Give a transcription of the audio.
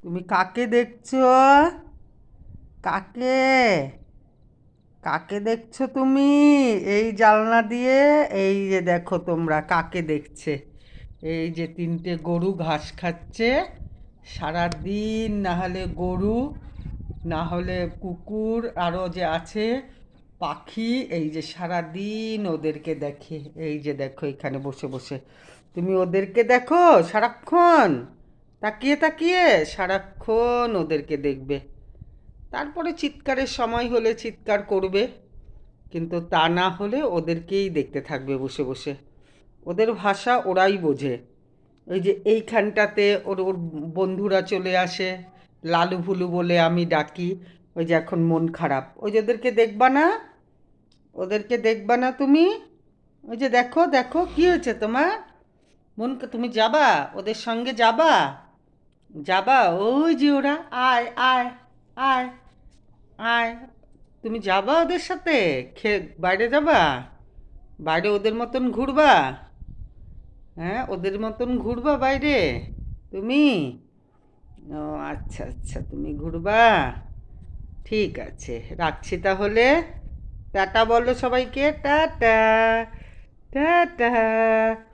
তুমি কাকে দেখছো? কাকে? কাকে দেখছো তুমি? এই জানলা দিয়ে? এই যে দেখো তোমরা কাকে দেখছে। এই যে তিনটে গরু ঘাস খাচ্ছে। সারাদিন না হলে গরু, না হলে কুকুর, আরও যে আছে পাখি, এই যে সারাদিন ওদেরকে দেখে। এই যে দেখো এখানে বসে বসে তুমি ওদেরকে দেখো সারাক্ষণ, তাকিয়ে তাকিয়ে সারাক্ষণ ওদেরকে দেখবে। তারপরে চিৎকারের সময় হলে চিৎকার করবে, কিন্তু তা না হলে ওদেরকেই দেখতে থাকবে বসে বসে। ওদের ভাষা ওরাই বোঝে। ওই যে এইখানটাতে ওর ওর বন্ধুরা চলে আসে, লালু ভুলু বলে আমি ডাকি। ওই যে এখন মন খারাপ, ওই যে ওদেরকে দেখবা না? ওদেরকে দেখবা না তুমি? ওই যে দেখো দেখো কি হয়েছে তোমার? তুমি যাবা? ওদের সঙ্গে যাবা? যাবা? ওই যে ওরা, আয় আয় আয় আয়। তুমি যাবা ওদের সাথে? বাইরে যাবা? বাইরে ওদের মতন ঘুরবা? হ্যাঁ, ওদের মতন ঘুরবা বাইরে তুমি? ও আচ্ছা আচ্ছা, তুমি ঘুরবা। ঠিক আছে, রাখছি তাহলে। টাটা বলো সবাইকে, টাটা। টাটা।